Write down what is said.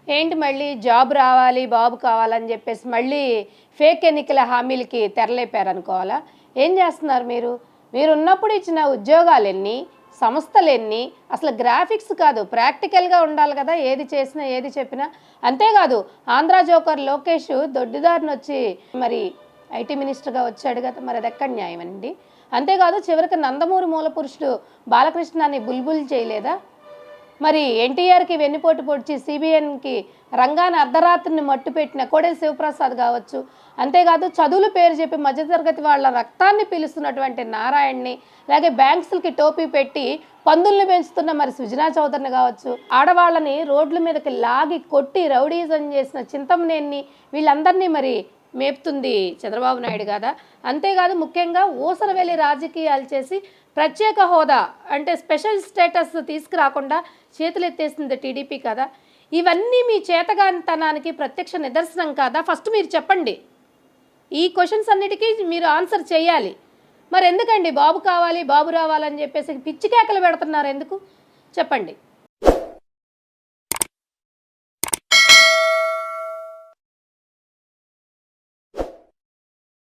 ఏంటి మళ్ళీ జాబ్ రావాలి, బాబు కావాలని చెప్పేసి మళ్ళీ ఫేక్ ఎన్నికల హామీలకి తెరలేపారనుకోవాలా? ఏం చేస్తున్నారు మీరు? మీరున్నప్పుడు ఇచ్చిన ఉద్యోగాలెన్ని, సంస్థలెన్ని, అసలు గ్రాఫిక్స్ కాదు ప్రాక్టికల్‌గా ఉండాలి కదా! ఏది చేసినా, ఏది చెప్పినా. అంతేకాదు ఆంధ్ర జోకర్ లోకేష్ దొడ్డిదారినొచ్చి మరి ఐటీ మినిస్టర్‌గా వచ్చాడు కదా! మరి అదెక్కడ న్యాయమండి? అంతేకాదు చివరికి నందమూరి మూలపురుషుడు బాలకృష్ణని బుల్‌బుల్ చేయలేదా? మరి ఎన్టీఆర్‌కి వెన్నుపోటు పొడిచి సీబీఎన్‌కి రంగాన అర్ధరాత్రిని మట్టుపెట్టిన కోడెల శివప్రసాద్ కావచ్చు. అంతేకాదు చదువుల పేరు చెప్పి మధ్యతరగతి వాళ్ళ రక్తాన్ని పీలుస్తున్నటువంటి నారాయణ్‌ని, అలాగే బ్యాంక్స్‌లకి టోపీ పెట్టి పందుల్ని పెంచుతున్న మరి సుజనా చౌదరిని కావచ్చు. ఆడవాళ్ళని రోడ్ల మీదకి లాగి కొట్టి రౌడీయిజం చేసిన చింతమనేనిని వీళ్ళందరినీ మరి మేపుతుంది చంద్రబాబు నాయుడు కదా! అంతేకాదు ముఖ్యంగా ఊసరవెల్లి రాజకీయాలు చేసి ప్రత్యేక హోదా అంటే స్పెషల్ స్టేటస్ తీసుకురాకుండా చేతులెత్తేసింది టీడీపీ కదా! ఇవన్నీ మీ చేతగానితనానికి ప్రత్యక్ష నిదర్శనం కాదా? ఫస్ట్ మీరు చెప్పండి. ఈ క్వెషన్స్ అన్నిటికీ మీరు ఆన్సర్ చేయాలి. మరెందుకండి బాబు కావాలి, బాబు రావాలని చెప్పేసి పిచ్చి కేకలు పెడుతున్నారు ఎందుకు? చెప్పండి.